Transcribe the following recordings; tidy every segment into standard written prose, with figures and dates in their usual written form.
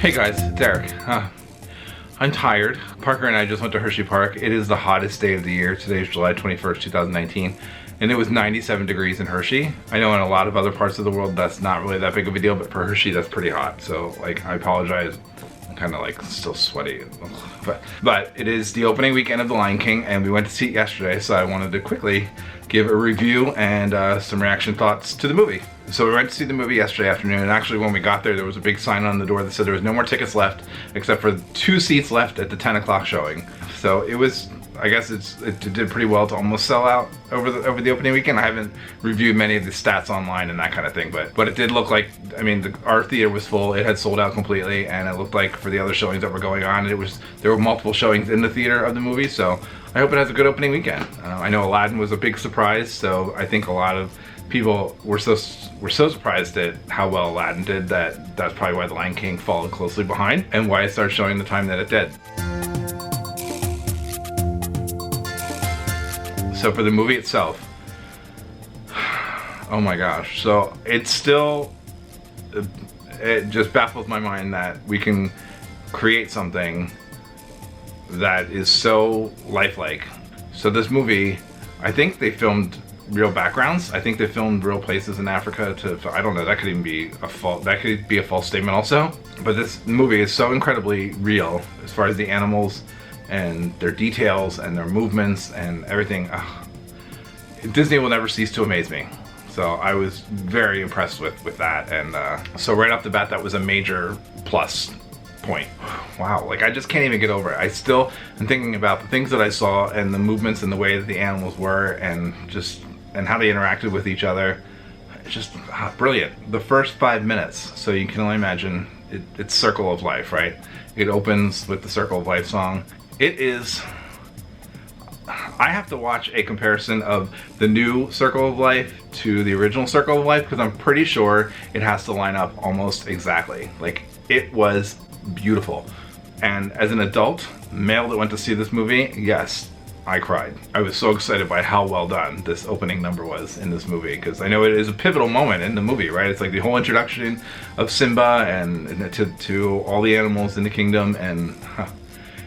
Hey guys, it's Erik. I'm tired. Parker and I just went to Hershey Park. It is the hottest day of the year. Today is July 21st, 2019. And it was 97 degrees in Hershey. I know in a lot of other parts of the world that's not really that big of a deal, but for Hershey that's pretty hot. So like, I apologize. I'm kind of like still sweaty. But it is the opening weekend of The Lion King and we went to see it yesterday. So I wanted to quickly give a review and some reaction thoughts to the movie. So we went to see the movie yesterday afternoon, and actually when we got there was a big sign on the door that said there was no more tickets left except for 2 seats left at the 10 o'clock showing. So it was, I guess it did pretty well to almost sell out over the opening weekend. I haven't reviewed many of the stats online and that kind of thing, but it did look like, I mean, our theater was full. It had sold out completely, and it looked like for the other showings that were going on, there were multiple showings in the theater of the movie. So I hope it has a good opening weekend. I know Aladdin was a big surprise, so I think a lot of people were so surprised at how well Aladdin did that's probably why The Lion King followed closely behind and why it started showing the time that it did. So for the movie itself, oh my gosh, so it just baffles my mind that we can create something that is so lifelike. So this movie, I think they filmed real backgrounds. I think they filmed real places in Africa I don't know, that could even be a false statement also. But this movie is so incredibly real as far as the animals and their details and their movements and everything. Disney will never cease to amaze me. So I was very impressed with that, and so right off the bat that was a major plus point. Wow, like I just can't even get over it. I still am thinking about the things that I saw and the movements and the way that the animals were and how they interacted with each other. It's just brilliant. The first 5 minutes, so you can only imagine, it's Circle of Life, right? It opens with the Circle of Life song. It is, I have to watch a comparison of the new Circle of Life to the original Circle of Life because I'm pretty sure it has to line up almost exactly. Like, it was beautiful. And as an adult male that went to see this movie, yes, I cried. I was so excited by how well done this opening number was in this movie, because I know it is a pivotal moment in the movie, right? It's like the whole introduction of Simba and to all the animals in the kingdom, and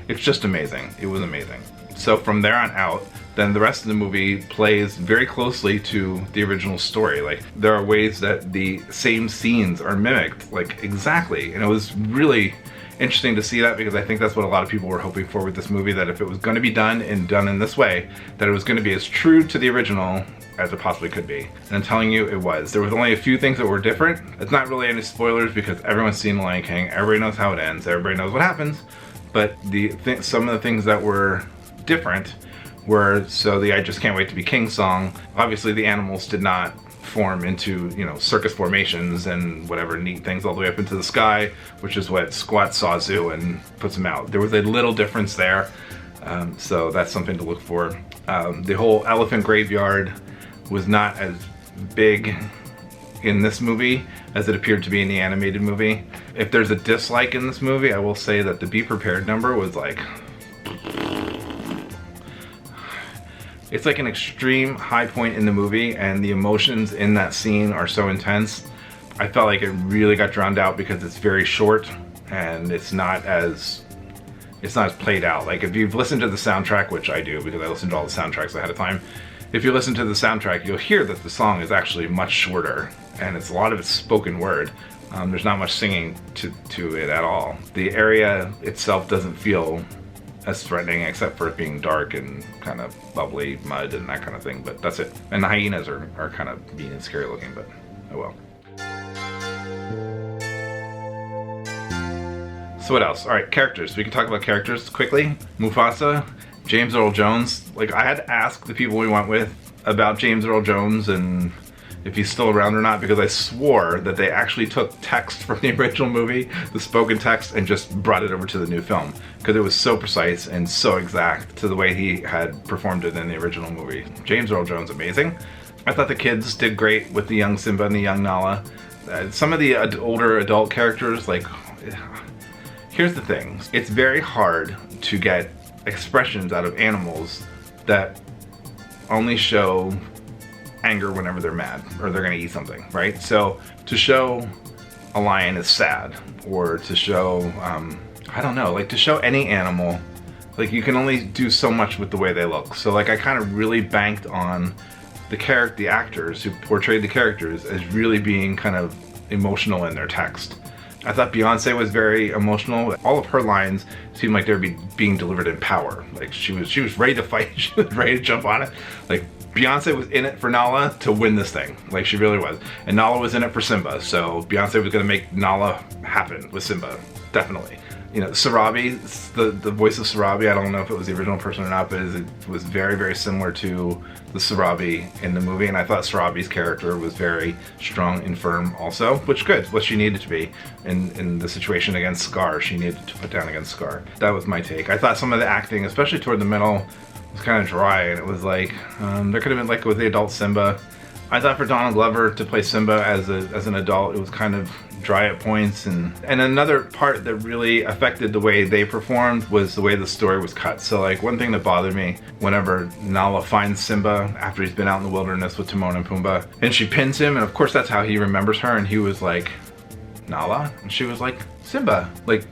it's just amazing. It was amazing. So from there on out, then the rest of the movie plays very closely to the original story. Like, there are ways that the same scenes are mimicked, like exactly, and it was really interesting to see that, because I think that's what a lot of people were hoping for with this movie, that if it was going to be done in this way, that it was going to be as true to the original as it possibly could be. And I'm telling you, it was. There was only a few things that were different. It's not really any spoilers because everyone's seen The Lion King, everybody knows how it ends, everybody knows what happens, but some of the things that were different were, so the I Just Can't Wait to Be King song, obviously the animals did not form into, you know, circus formations and whatever neat things all the way up into the sky, which is what squats Zazu and puts them out. There was a little difference there, so that's something to look for. The whole elephant graveyard was not as big in this movie as it appeared to be in the animated movie. If there's a dislike in this movie, I will say that the Be Prepared number was like, it's like an extreme high point in the movie, and the emotions in that scene are so intense. I felt like it really got drowned out because it's very short and it's not as played out. Like, if you've listened to the soundtrack, which I do because I listen to all the soundtracks ahead of time, if you listen to the soundtrack, you'll hear that the song is actually much shorter, and a lot of it's spoken word. There's not much singing to it at all. The area itself doesn't feel as threatening, except for it being dark and kind of bubbly mud and that kind of thing, but that's it. And the hyenas are kind of mean and scary looking, but oh well. So what else? Alright, characters. We can talk about characters quickly. Mufasa, James Earl Jones. Like, I had to ask the people we went with about James Earl Jones and if he's still around or not, because I swore that they actually took text from the original movie, the spoken text, and just brought it over to the new film, because it was so precise and so exact to the way he had performed it in the original movie. James Earl Jones, amazing. I thought the kids did great with the young Simba and the young Nala. Some of the older adult characters, like, here's the thing. It's very hard to get expressions out of animals that only show anger whenever they're mad or they're gonna eat something, right? So to show a lion is sad, or to show, I don't know, like to show any animal, like you can only do so much with the way they look. So like I kind of really banked on the actors who portrayed the characters as really being kind of emotional in their text. I thought Beyonce was very emotional. All of her lines seemed like they were being delivered in power. Like she was ready to fight. She was ready to jump on it. Like Beyonce was in it for Nala to win this thing. Like she really was. And Nala was in it for Simba. So Beyonce was gonna make Nala happen with Simba, definitely. You know, Sarabi, the voice of Sarabi, I don't know if it was the original person or not, but it was very, very similar to the Sarabi in the movie, and I thought Sarabi's character was very strong and firm also, which good, what she needed to be in the situation against Scar. She needed to put down against Scar. That was my take. I thought some of the acting, especially toward the middle, was kind of dry, and it was like, there could have been like with the adult Simba. I thought for Donald Glover to play Simba as an adult, it was kind of dry at points, and another part that really affected the way they performed was the way the story was cut. So like one thing that bothered me, whenever Nala finds Simba after he's been out in the wilderness with Timon and Pumbaa, and she pins him, and of course that's how he remembers her, and he was like, Nala? And she was like, Simba. Like,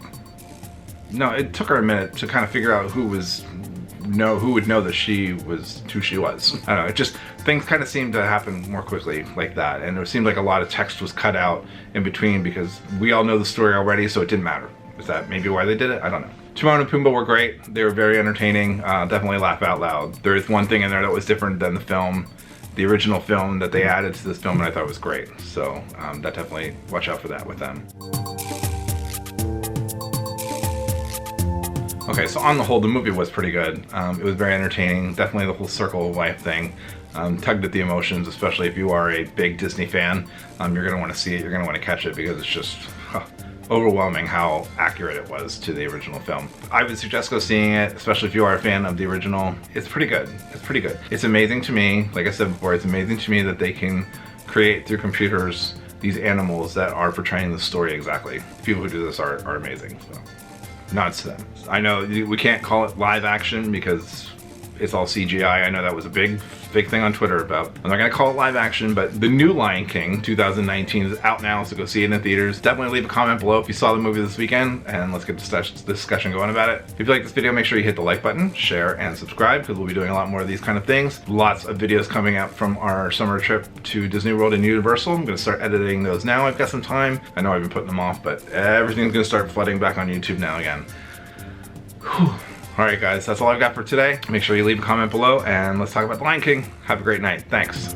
no, it took her a minute to kind of figure out who would know that she was who she was. I don't know, it just, things kind of seemed to happen more quickly like that, and it seemed like a lot of text was cut out in between because we all know the story already, so it didn't matter. Is that maybe why they did it? I don't know. Timon and Pumbaa were great. They were very entertaining. Definitely laugh out loud. There is one thing in there that was different than the original film that they added to this film, and I thought was great. So that definitely, watch out for that with them. Okay, so on the whole, the movie was pretty good. It was very entertaining. Definitely the whole circle of life thing tugged at the emotions, especially if you are a big Disney fan. You're gonna want to see it. You're gonna want to catch it because it's just overwhelming how accurate it was to the original film. I would suggest go seeing it, especially if you are a fan of the original. It's pretty good. It's pretty good. It's amazing to me, like I said before, it's amazing to me that they can create through computers these animals that are portraying the story exactly. The people who do this are amazing. So. Nods to them. I know we can't call it live action because it's all CGI. I know that was a big thing on Twitter about, I'm not gonna call it live action, but the new Lion King 2019 is out now, so go see it in the theaters. Definitely leave a comment below if you saw the movie this weekend, and let's get this discussion going about it. If you like this video, make sure you hit the like button, share, and subscribe, because we'll be doing a lot more of these kind of things. Lots of videos coming out from our summer trip to Disney World and Universal. I'm gonna start editing those now. I've got some time. I know I've been putting them off, but everything's gonna start flooding back on YouTube now again. Whew. Alright guys, that's all I've got for today. Make sure you leave a comment below and let's talk about The Lion King. Have a great night. Thanks.